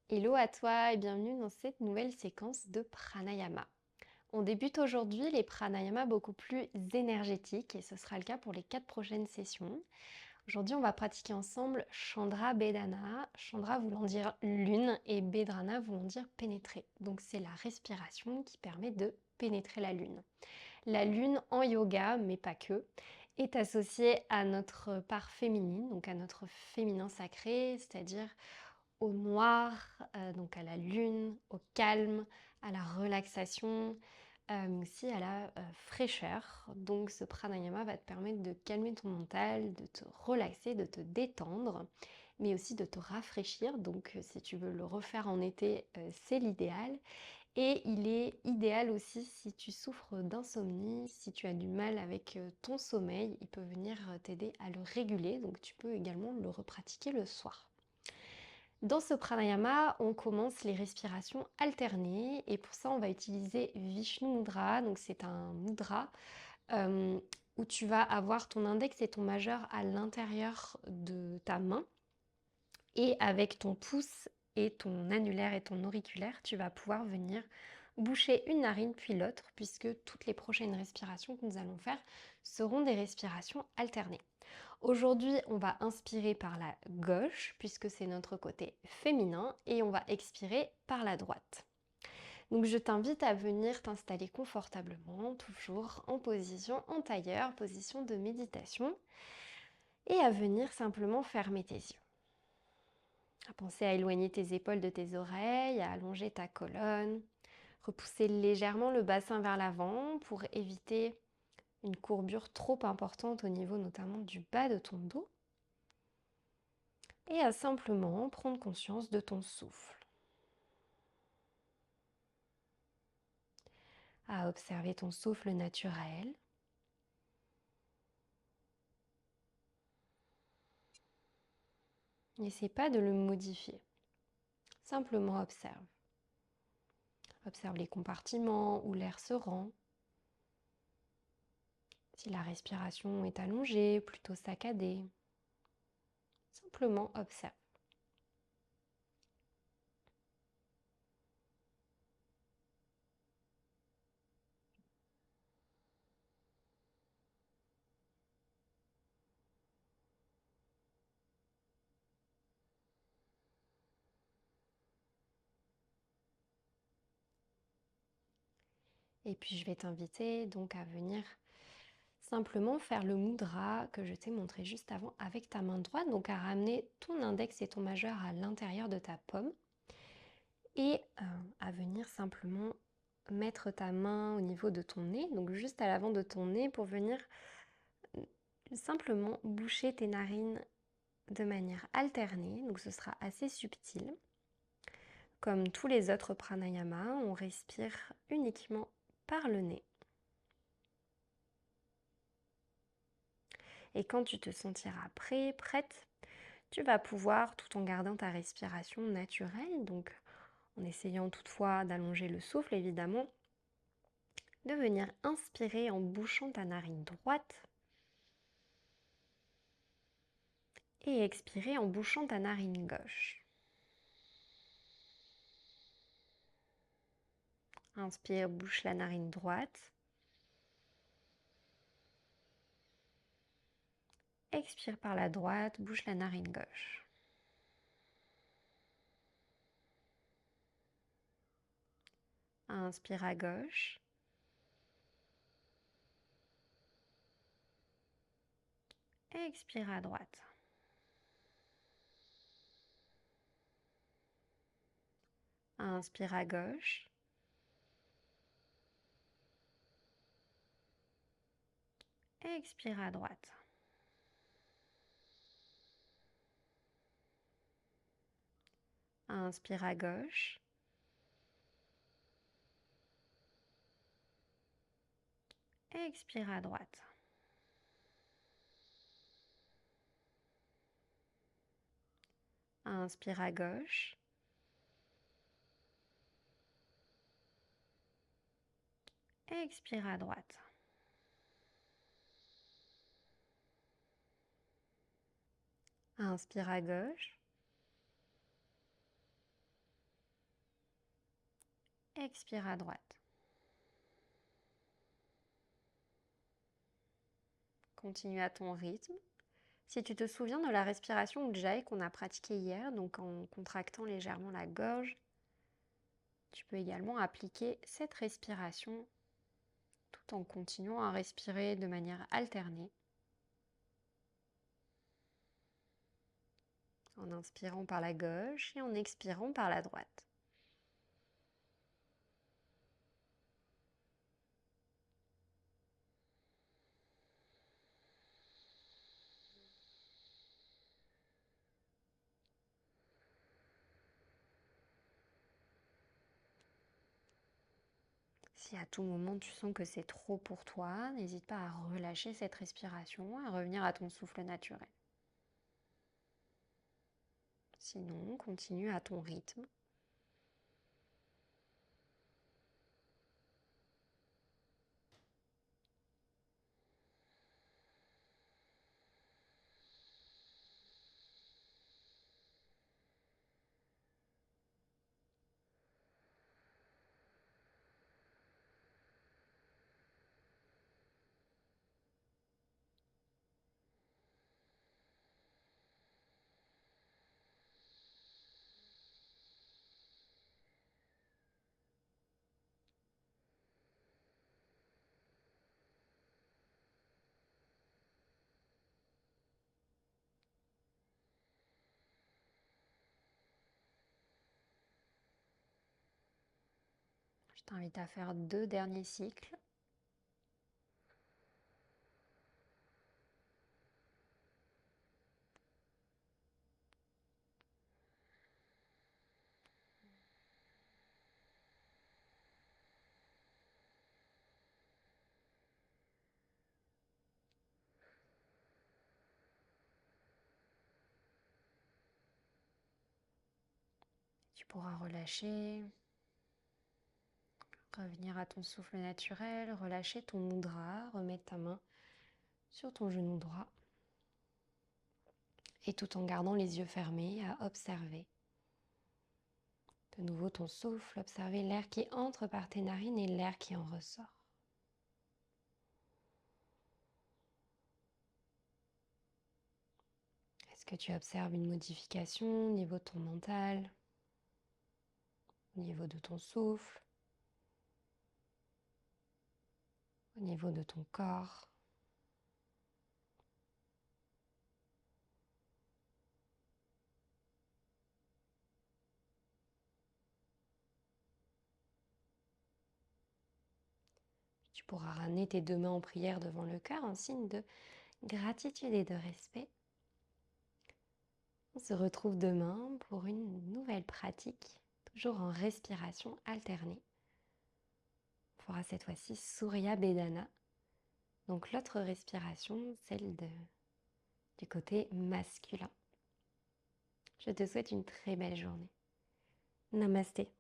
Hello à toi et bienvenue dans cette nouvelle séquence de pranayama. On débute aujourd'hui les pranayamas beaucoup plus énergétiques et ce sera le cas pour les 4 prochaines sessions. Aujourd'hui, on va pratiquer ensemble Chandra Bedana, Chandra voulant dire lune et Bedrana voulant dire pénétrer. Donc c'est la respiration qui permet de pénétrer la lune. La lune en yoga, mais pas que, est associée à notre part féminine, donc à notre féminin sacré, c'est-à-dire au noir, donc à la lune, au calme, à la relaxation, mais aussi à la fraîcheur. Donc ce pranayama va te permettre de calmer ton mental, de te relaxer, de te détendre, mais aussi de te rafraîchir. Donc si tu veux le refaire en été, c'est l'idéal. Et il est idéal aussi si tu souffres d'insomnie, si tu as du mal avec ton sommeil, il peut venir t'aider à le réguler. Donc tu peux également le repratiquer le soir. Dans ce pranayama, on commence les respirations alternées et pour ça, on va utiliser Vishnu Mudra. Donc c'est un mudra euh, où tu vas avoir ton index et ton majeur à l'intérieur de ta main et avec ton pouce et ton annulaire et ton auriculaire, tu vas pouvoir venir boucher une narine puis l'autre puisque toutes les prochaines respirations que nous allons faire seront des respirations alternées. Aujourd'hui, on va inspirer par la gauche, puisque c'est notre côté féminin, et on va expirer par la droite. Donc je t'invite à venir t'installer confortablement, toujours en position en tailleur, position de méditation, et à venir simplement fermer tes yeux. À penser à éloigner tes épaules de tes oreilles, à allonger ta colonne, repousser légèrement le bassin vers l'avant pour éviter une courbure trop importante au niveau notamment du bas de ton dos. Et à simplement prendre conscience de ton souffle, à observer ton souffle naturel. N'essaie pas de le modifier, simplement observe. Observe les compartiments où l'air se rend. Si la respiration est allongée, plutôt saccadée, simplement observe. Et puis je vais t'inviter donc à venir simplement faire le mudra que je t'ai montré juste avant avec ta main droite, donc à ramener ton index et ton majeur à l'intérieur de ta paume et à venir simplement mettre ta main au niveau de ton nez, donc juste à l'avant de ton nez pour venir simplement boucher tes narines de manière alternée, donc ce sera assez subtil. Comme tous les autres pranayamas, on respire uniquement par le nez. Et quand tu te sentiras prêt, prête, tu vas pouvoir, tout en gardant ta respiration naturelle, donc en essayant toutefois d'allonger le souffle évidemment, de venir inspirer en bouchant ta narine droite et expirer en bouchant ta narine gauche. Inspire, bouche la narine droite. Expire par la droite, bouche la narine gauche. Inspire à gauche. Expire à droite. Inspire à gauche. Expire à droite. Inspire à gauche. Expire à droite. Inspire à gauche. Expire à droite. Inspire à gauche. Expire à droite. Continue à ton rythme. Si tu te souviens de la respiration Ujjayi qu'on a pratiquée hier, donc en contractant légèrement la gorge, tu peux également appliquer cette respiration tout en continuant à respirer de manière alternée. En inspirant par la gauche et en expirant par la droite. Si à tout moment tu sens que c'est trop pour toi, n'hésite pas à relâcher cette respiration, à revenir à ton souffle naturel. Sinon, continue à ton rythme. Je t'invite à faire 2 derniers cycles. Tu pourras relâcher, revenir à ton souffle naturel, relâcher ton mudra, remettre ta main sur ton genou droit. Et tout en gardant les yeux fermés, à observer de nouveau ton souffle, observer l'air qui entre par tes narines et l'air qui en ressort. Est-ce que tu observes une modification au niveau de ton mental, au niveau de ton souffle, au niveau de ton corps? Tu pourras ramener tes 2 mains en prière devant le cœur, en signe de gratitude et de respect. On se retrouve demain pour une nouvelle pratique, toujours en respiration alternée. On fera cette fois-ci Surya Bedana. Donc l'autre respiration, du côté masculin. Je te souhaite une très belle journée. Namasté.